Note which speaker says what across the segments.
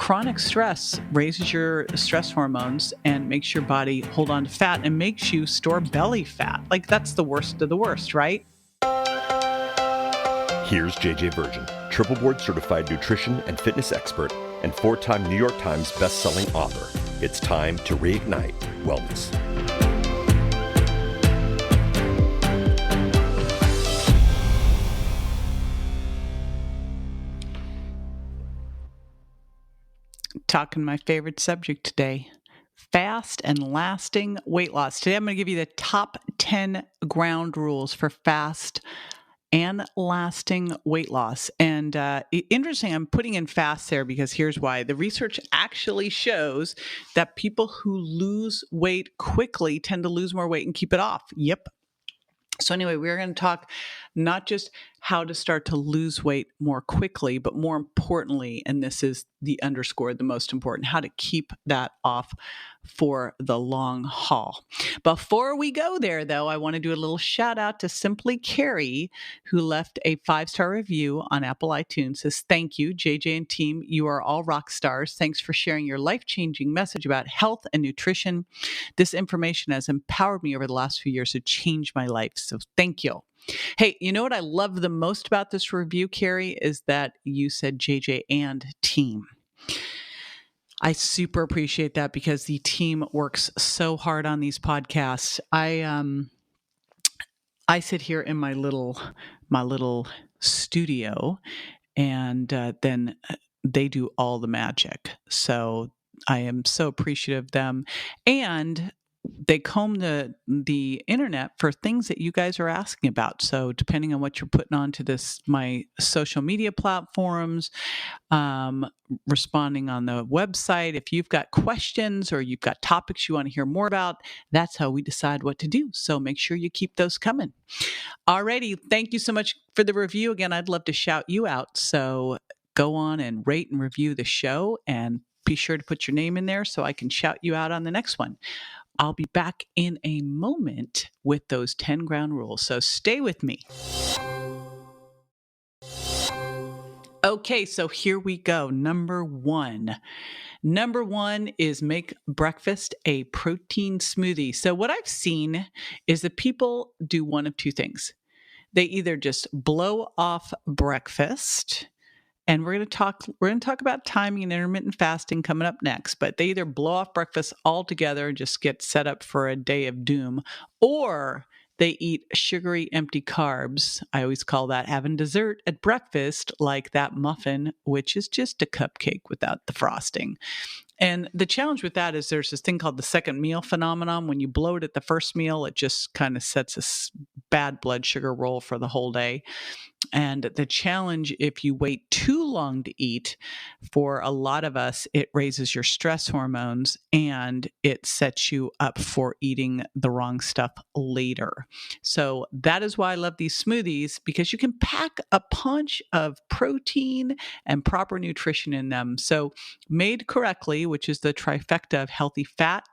Speaker 1: chronic stress raises your stress hormones and makes your body hold on to fat and makes you store belly fat. Like, that's the worst of the worst, right?
Speaker 2: Here's JJ Virgin, triple board certified nutrition and fitness expert and 4-time New York Times best-selling author. It's time to reignite wellness.
Speaker 1: Talking my favorite subject today, fast and lasting weight loss. Today I'm going to give you the top 10 ground rules for fast and lasting weight loss. And interesting, I'm putting in fast there because here's why. The research actually shows that people who lose weight quickly tend to lose more weight and keep it off. Yep. So anyway, we're going to talk not just how to start to lose weight more quickly, but more importantly, and this is the underscore, the most important, how to keep that off for the long haul. Before we go there, though, I want to do a little shout out to Simply Carrie, who left a 5-star review on Apple iTunes. Says, thank you, JJ and team. You are all rock stars. Thanks for sharing your life-changing message about health and nutrition. This information has empowered me over the last few years to change my life. So thank you. Hey, you know what I love the most about this review, Carrie, is that you said JJ and team. I super appreciate that because the team works so hard on these podcasts. I sit here in my little studio, and then they do all the magic. So I am so appreciative of them, and they comb the internet for things that you guys are asking about. So depending on what you're putting onto my social media platforms, responding on the website, if you've got questions or you've got topics you want to hear more about, that's how we decide what to do. So make sure you keep those coming. Alrighty, thank you so much for the review. Again, I'd love to shout you out. So go on and rate and review the show, and be sure to put your name in there so I can shout you out on the next one. I'll be back in a moment with those 10 ground rules, so stay with me. Okay, so here we go. Number one is make breakfast a protein smoothie. So what I've seen is that people do one of two things. They either just blow off breakfast, and we're going to talk about timing and intermittent fasting coming up next, but they either blow off breakfast altogether and just get set up for a day of doom, or they eat sugary empty carbs. I always call that having dessert at breakfast, like that muffin, which is just a cupcake without the frosting. And the challenge with that is there's this thing called the second meal phenomenon. When you bloat at the first meal, it just kind of sets a bad blood sugar roll for the whole day. And the challenge, if you wait too long to eat, for a lot of us, it raises your stress hormones and it sets you up for eating the wrong stuff later. So that is why I love these smoothies, because you can pack a punch of protein and proper nutrition in them. So made correctly, which is the trifecta of healthy fat,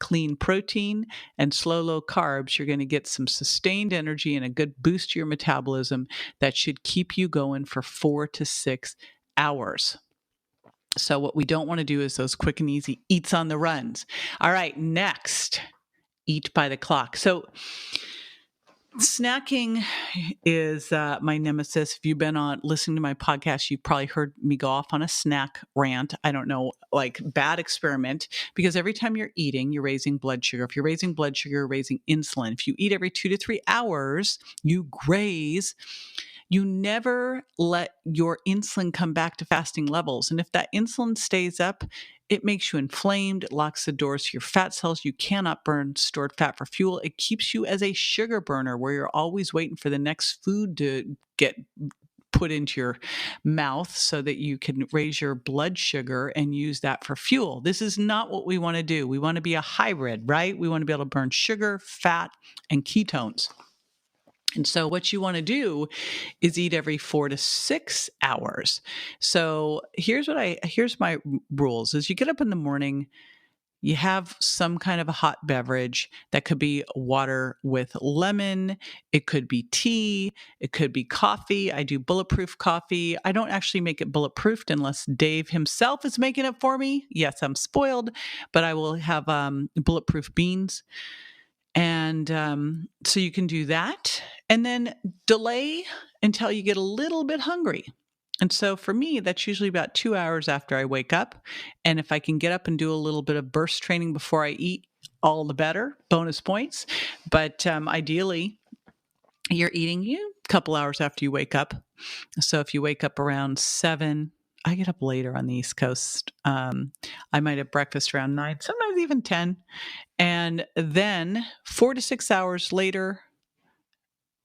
Speaker 1: clean protein, and slow, low carbs, you're going to get some sustained energy and a good boost to your metabolism that should keep you going for 4 to 6 hours. So what we don't want to do is those quick and easy eats on the runs. All right, next, eat by the clock. So snacking is my nemesis. If you've been listening to my podcast, you've probably heard me go off on a snack rant. I don't know, like bad experiment, because every time you're eating, you're raising blood sugar. If you're raising blood sugar, you're raising insulin. If you eat every 2 to 3 hours, you graze. You never let your insulin come back to fasting levels. And if that insulin stays up, it makes you inflamed. It locks the doors to your fat cells. You cannot burn stored fat for fuel. It keeps you as a sugar burner, where you're always waiting for the next food to get put into your mouth so that you can raise your blood sugar and use that for fuel. This is not what we want to do. We want to be a hybrid, right? We want to be able to burn sugar, fat, and ketones. And so what you want to do is eat every 4 to 6 hours. So here's my rules is you get up in the morning, you have some kind of a hot beverage. That could be water with lemon. It could be tea. It could be coffee. I do bulletproof coffee. I don't actually make it bulletproofed unless Dave himself is making it for me. Yes, I'm spoiled, but I will have bulletproof beans. And so you can do that and then delay until you get a little bit hungry. And so for me, that's usually about 2 hours after I wake up. And if I can get up and do a little bit of burst training before I eat, all the better, bonus points. But ideally, you're eating a couple hours after you wake up. So if you wake up around 7, I get up later on the East Coast. I might have breakfast around 9, sometimes even 10. And then 4 to 6 hours later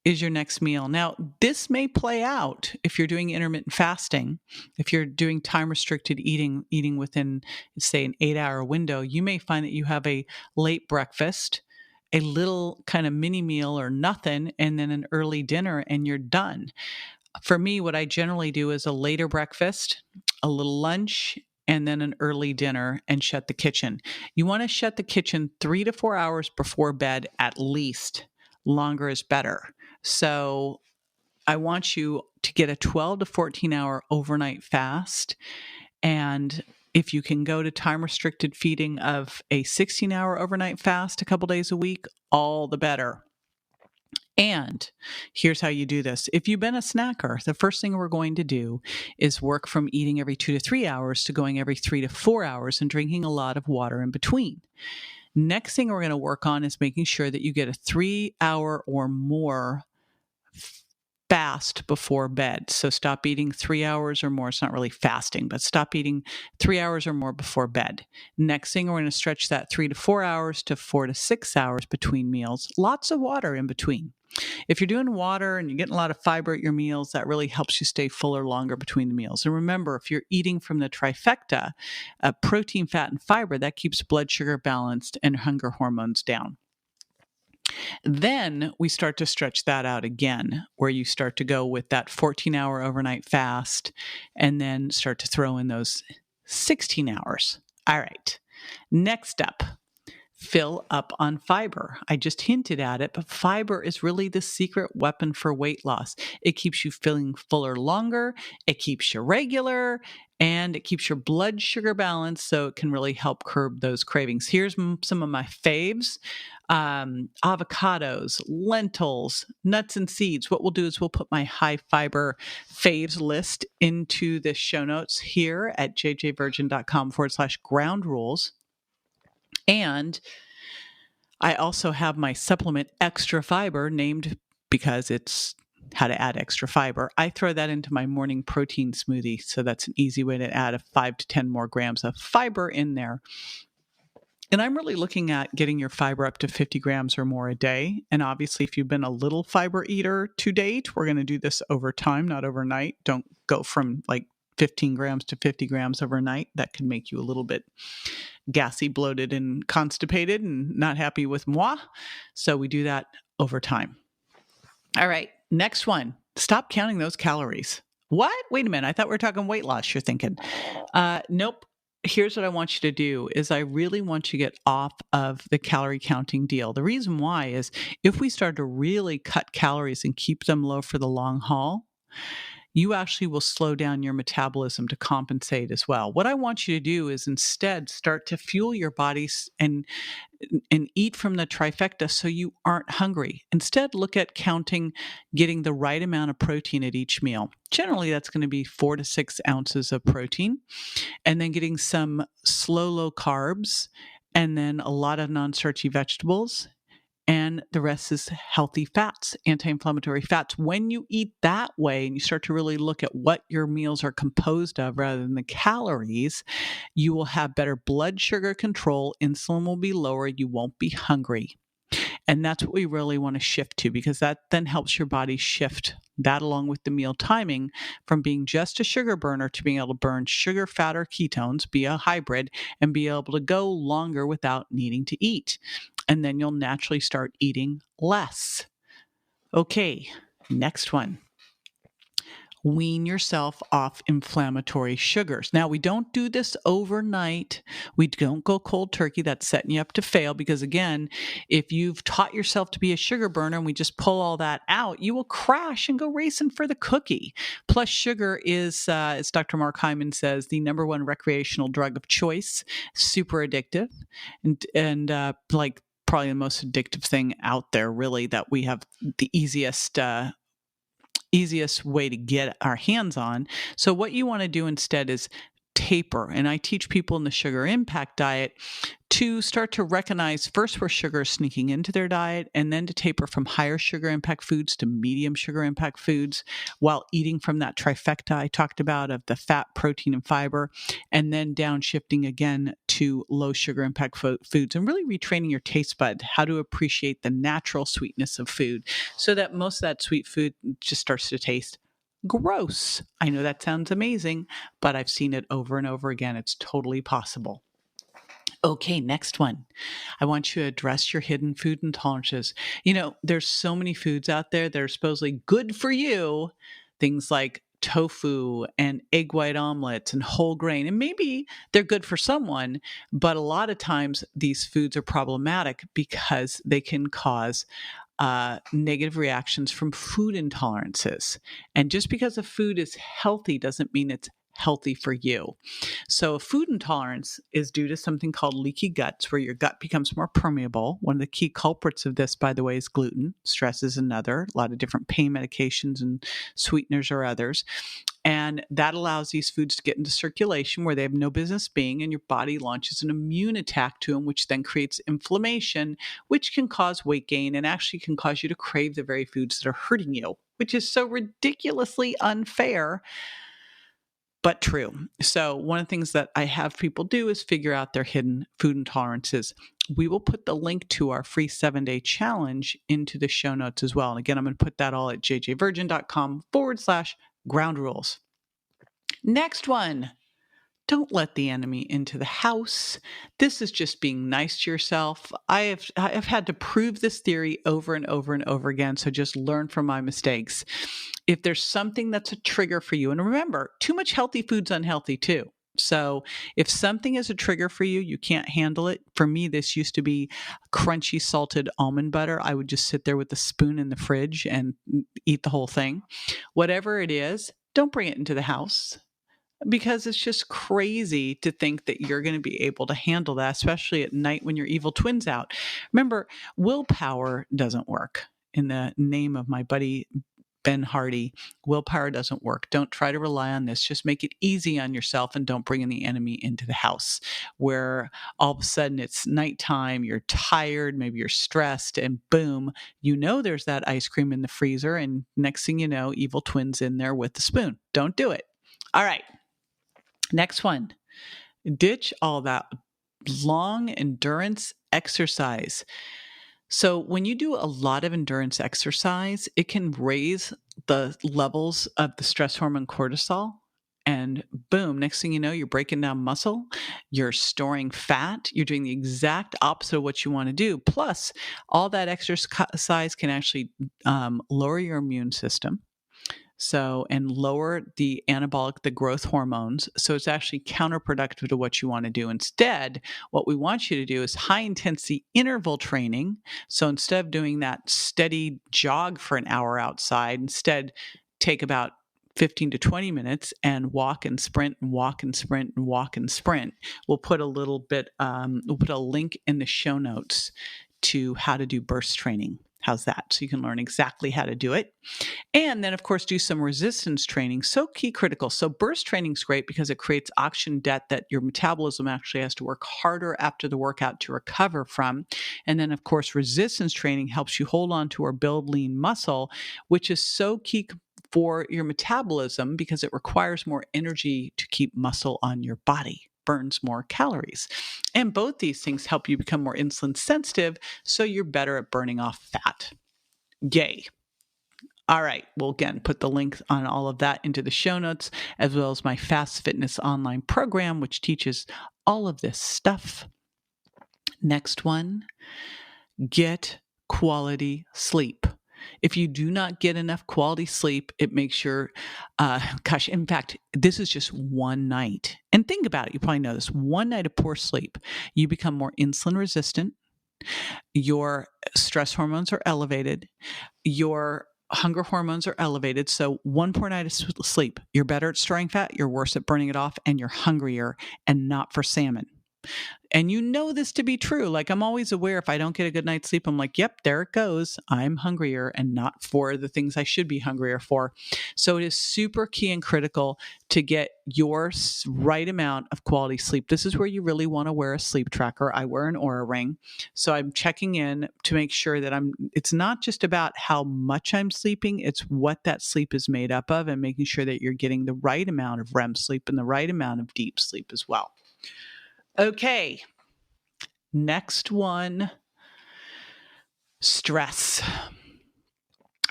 Speaker 1: is your next meal. Now, this may play out if you're doing intermittent fasting. If you're doing time-restricted eating within, say, an 8-hour window, you may find that you have a late breakfast, a little kind of mini meal or nothing, and then an early dinner, and you're done. For me, what I generally do is a later breakfast, a little lunch, and then an early dinner, and shut the kitchen. You want to shut the kitchen 3 to 4 hours before bed at least. Longer is better. So I want you to get a 12 to 14 hour overnight fast. And if you can go to time restricted feeding of a 16-hour overnight fast a couple days a week, all the better. And here's how you do this. If you've been a snacker, the first thing we're going to do is work from eating every 2 to 3 hours to going every 3 to 4 hours and drinking a lot of water in between. Next thing we're going to work on is making sure that you get a 3-hour or more fast before bed. So stop eating 3 hours or more. It's not really fasting, but stop eating 3 hours or more before bed. Next thing, we're going to stretch that 3 to 4 hours to 4 to 6 hours between meals. Lots of water in between. If you're doing water and you're getting a lot of fiber at your meals, that really helps you stay fuller longer between the meals. And remember, if you're eating from the trifecta, protein, fat, and fiber, that keeps blood sugar balanced and hunger hormones down. Then we start to stretch that out again, where you start to go with that 14-hour overnight fast and then start to throw in those 16 hours. All right. Next up, fill up on fiber. I just hinted at it, but fiber is really the secret weapon for weight loss. It keeps you feeling fuller longer, it keeps you regular, and it keeps your blood sugar balanced, so it can really help curb those cravings. Here's some of my faves. Avocados, lentils, nuts and seeds. What we'll do is we'll put my high fiber faves list into the show notes here at jjvirgin.com/ground rules. And I also have my supplement extra fiber, named because it's how to add extra fiber. I throw that into my morning protein smoothie. So that's an easy way to add 5 to 10 more grams of fiber in there. And I'm really looking at getting your fiber up to 50 grams or more a day. And obviously, if you've been a little fiber eater to date, we're going to do this over time, not overnight. Don't go from like 15 grams to 50 grams overnight. That could make you a little bit gassy, bloated, and constipated and not happy with moi. So we do that over time. All right, next one. Stop counting those calories. What? Wait a minute. I thought we were talking weight loss, you're thinking. Nope. Here's what I want you to do is I really want you to get off of the calorie counting deal. The reason why is if we start to really cut calories and keep them low for the long haul, you actually will slow down your metabolism to compensate as well. What I want you to do is instead start to fuel your body and eat from the trifecta so you aren't hungry. Instead, look at counting, getting the right amount of protein at each meal. Generally, that's going to be 4 to 6 ounces of protein, and then getting some low carbs, and then a lot of non-starchy vegetables, and the rest is healthy fats, anti-inflammatory fats. When you eat that way and you start to really look at what your meals are composed of rather than the calories, you will have better blood sugar control. Insulin will be lower. You won't be hungry. And that's what we really want to shift to, because that then helps your body shift that along with the meal timing from being just a sugar burner to being able to burn sugar, fat, or ketones, be a hybrid, and be able to go longer without needing to eat. And then you'll naturally start eating less. Okay, next one. wean yourself off inflammatory sugars. Now, we don't do this overnight. We don't go cold turkey. That's setting you up to fail because, again, if you've taught yourself to be a sugar burner and we just pull all that out, you will crash and go racing for the cookie. Plus, sugar is, as Dr. Mark Hyman says, the number one recreational drug of choice, super addictive, and like probably the most addictive thing out there, really, that we have the easiest way to get our hands on. So what you want to do instead is taper. And I teach people in the sugar impact diet to start to recognize first where sugar is sneaking into their diet, and then to taper from higher sugar impact foods to medium sugar impact foods while eating from that trifecta I talked about of the fat, protein, and fiber, and then downshifting again to low sugar impact foods, and really retraining your taste bud how to appreciate the natural sweetness of food so that most of that sweet food just starts to taste gross. I know that sounds amazing, but I've seen it over and over again. It's totally possible. Okay, next one. I want you to address your hidden food intolerances. You know, there's so many foods out there that are supposedly good for you. Things like tofu and egg white omelets and whole grain. And maybe they're good for someone, but a lot of times these foods are problematic because they can cause negative reactions from food intolerances. And just because a food is healthy doesn't mean it's healthy for you. So a food intolerance is due to something called leaky guts, where your gut becomes more permeable. One of the key culprits of this, by the way, is gluten. Stress is another. A lot of different pain medications and sweeteners are others. And that allows these foods to get into circulation where they have no business being, and your body launches an immune attack to them, which then creates inflammation, which can cause weight gain and actually can cause you to crave the very foods that are hurting you, which is so ridiculously unfair, but true. So one of the things that I have people do is figure out their hidden food intolerances. We will put the link to our free 7-day challenge into the show notes as well. And again, I'm going to put that all at jjvirgin.com/ground rules. Next one. Don't let the enemy into the house. This is just being nice to yourself. I've had to prove this theory over and over and over again, so just learn from my mistakes. If there's something that's a trigger for you, and remember, too much healthy food's unhealthy too. So if something is a trigger for you, you can't handle it. For me, this used to be crunchy salted almond butter. I would just sit there with a spoon in the fridge and eat the whole thing. Whatever it is, don't bring it into the house, because it's just crazy to think that you're going to be able to handle that, especially at night when your evil twin's out. Remember, willpower doesn't work. In the name of my buddy Ben Hardy, willpower doesn't work. Don't try to rely on this. Just make it easy on yourself and don't bring in the enemy into the house where all of a sudden it's nighttime, you're tired, maybe you're stressed, and boom, you know there's that ice cream in the freezer, and next thing you know, evil twin's in there with the spoon. Don't do it. All right. Next one, ditch all that long endurance exercise. So when you do a lot of endurance exercise, it can raise the levels of the stress hormone cortisol. And boom, next thing you know, you're breaking down muscle, you're storing fat, you're doing the exact opposite of what you want to do. Plus, all that exercise can actually lower your immune system. So, and lower the growth hormones. So it's actually counterproductive to what you want to do. Instead, what we want you to do is high intensity interval training. So instead of doing that steady jog for an hour outside, instead take about 15 to 20 minutes and walk and sprint and walk and sprint and walk and sprint. We'll put a little bit, we'll put a link in the show notes to how to do burst training. How's that? So you can learn exactly how to do it. And then, of course, do some resistance training. So key critical. So burst training is great because it creates oxygen debt that your metabolism actually has to work harder after the workout to recover from. And then, of course, resistance training helps you hold on to or build lean muscle, which is so key for your metabolism because it requires more energy to keep muscle on your body. Burns more calories. And both these things help you become more insulin sensitive, so you're better at burning off fat. Yay. All right. We'll again put the link on all of that into the show notes, as well as my Fast Fitness online program, which teaches all of this stuff. Next one, get quality sleep. If you do not get enough quality sleep, it makes your, in fact, this is just one night. And think about it. You probably know this. One night of poor sleep, you become more insulin resistant. Your stress hormones are elevated. Your hunger hormones are elevated. So one poor night of sleep, you're better at storing fat, you're worse at burning it off, and you're hungrier, and not for salmon. And you know this to be true. Like, I'm always aware if I don't get a good night's sleep, I'm like, yep, there it goes. I'm hungrier and not for the things I should be hungrier for. So it is super key and critical to get your right amount of quality sleep. This is where you really want to wear a sleep tracker. I wear an Oura ring. So I'm checking in to make sure that it's not just about how much I'm sleeping, it's what that sleep is made up of, and making sure that you're getting the right amount of REM sleep and the right amount of deep sleep as well. Okay, next one, stress.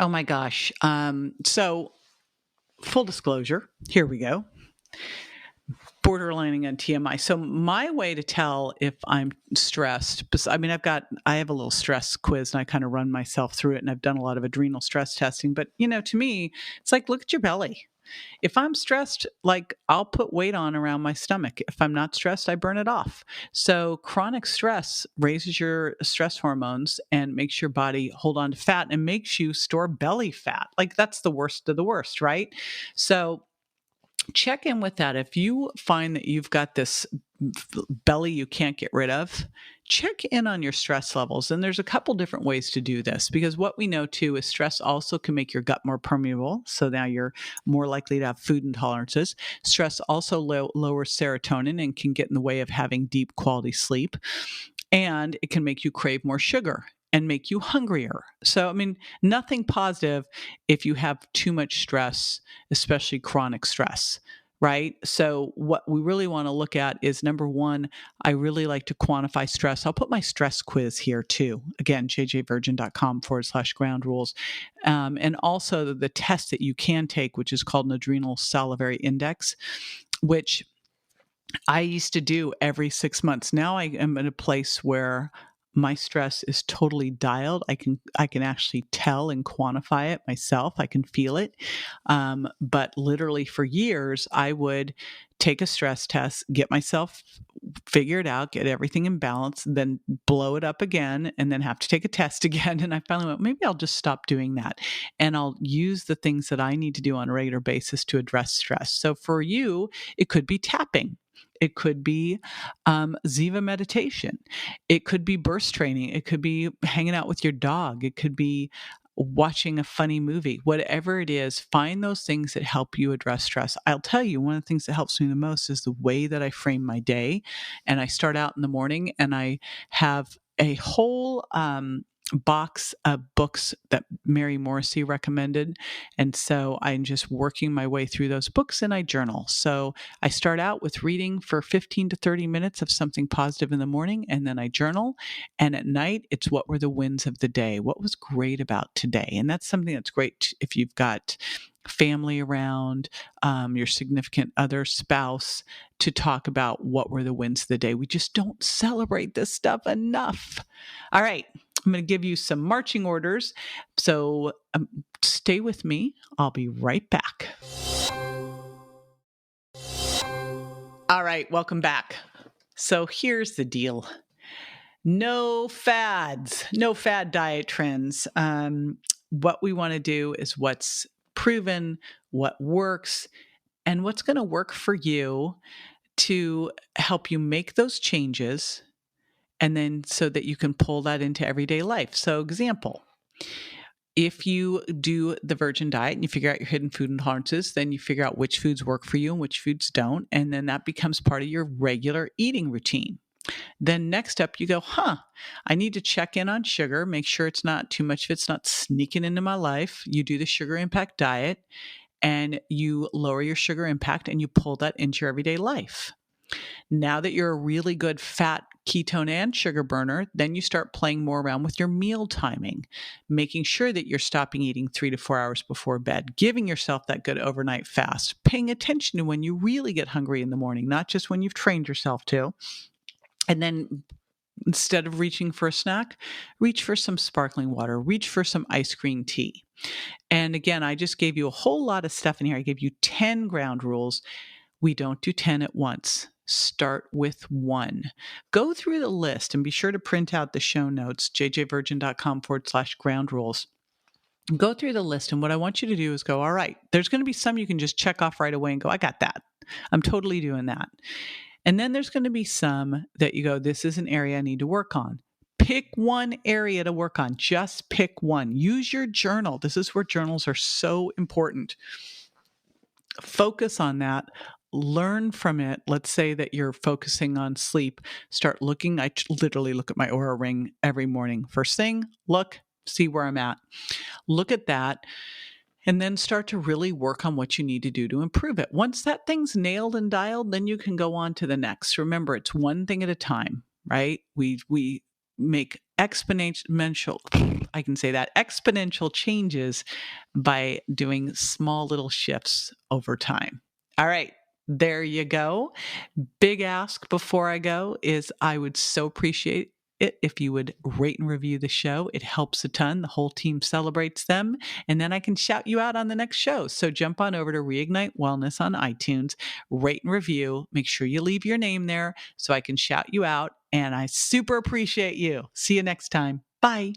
Speaker 1: Oh my gosh. So full disclosure, here we go. Borderlining on TMI. So my way to tell if I'm stressed, I have a little stress quiz and I kind of run myself through it, and I've done a lot of adrenal stress testing, but to me, it's like, look at your belly. If I'm stressed, like, I'll put weight on around my stomach. If I'm not stressed, I burn it off. So chronic stress raises your stress hormones and makes your body hold on to fat and makes you store belly fat. Like, that's the worst of the worst, right? So check in with that. If you find that you've got this belly you can't get rid of, check in on your stress levels. And there's a couple different ways to do this, because what we know too is stress also can make your gut more permeable. So now you're more likely to have food intolerances. Stress also lowers serotonin and can get in the way of having deep quality sleep. And it can make you crave more sugar and make you hungrier. So, nothing positive if you have too much stress, especially chronic stress, right? So what we really want to look at is, number one, I really like to quantify stress. I'll put my stress quiz here too. Again, jjvirgin.com/ground rules. And also the test that you can take, which is called an adrenal salivary index, which I used to do every 6 months. Now I am in a place where my stress is totally dialed. I can actually tell and quantify it myself. I can feel it. But literally for years, I would take a stress test, get myself figured out, get everything in balance, then blow it up again, and then have to take a test again. And I finally went, maybe I'll just stop doing that. And I'll use the things that I need to do on a regular basis to address stress. So for you, it could be tapping. It could be Ziva meditation. It could be burst training. It could be hanging out with your dog. It could be watching a funny movie. Whatever it is, find those things that help you address stress. I'll tell you, one of the things that helps me the most is the way that I frame my day. And I start out in the morning and I have a whole box of books that Mary Morrissey recommended. And so I'm just working my way through those books, and I journal. So I start out with reading for 15 to 30 minutes of something positive in the morning, and then I journal. And at night, it's what were the wins of the day? What was great about today? And that's something that's great if you've got family around, your significant other, spouse, to talk about what were the wins of the day. We just don't celebrate this stuff enough. All right. I'm going to give you some marching orders. So stay with me. I'll be right back. All right. Welcome back. So here's the deal. No fads, no fad diet trends. What we want to do is what's proven, what works, and what's going to work for you to help you make those changes, and then so that you can pull that into everyday life. So example, if you do the virgin diet and you figure out your hidden food intolerances, then you figure out which foods work for you and which foods don't. And then that becomes part of your regular eating routine. Then next up, you go, I need to check in on sugar, make sure it's not too much of it's not sneaking into my life. You do the sugar impact diet and you lower your sugar impact and you pull that into your everyday life. Now that you're a really good fat, ketone, and sugar burner, then you start playing more around with your meal timing, making sure that you're stopping eating 3 to 4 hours before bed, giving yourself that good overnight fast, paying attention to when you really get hungry in the morning, not just when you've trained yourself to. And then Instead of reaching for a snack, reach for some sparkling water, reach for some ice cream tea. And again, I just gave you a whole lot of stuff in here. I gave you 10 ground rules. We don't do 10 at once. Start with one. Go through the list and be sure to print out the show notes, jjvirgin.com/ground rules. Go through the list. And what I want you to do is go, all right, there's going to be some you can just check off right away and go, I got that. I'm totally doing that. And then there's going to be some that you go, this is an area I need to work on. Pick one area to work on. Just pick one. Use your journal. This is where journals are so important. Focus on that. Learn from it. Let's say that you're focusing on sleep. Start looking. I literally look at my Oura ring every morning. First thing, look, see where I'm at. Look at that. And then start to really work on what you need to do to improve it. Once that thing's nailed and dialed, then you can go on to the next. Remember, it's one thing at a time, right? We make exponential changes by doing small little shifts over time. All right. There you go. Big ask before I go is I would so appreciate it if you would rate and review the show. It helps a ton. The whole team celebrates them. And then I can shout you out on the next show. So jump on over to Reignite Wellness on iTunes, rate and review. Make sure you leave your name there so I can shout you out. And I super appreciate you. See you next time. Bye.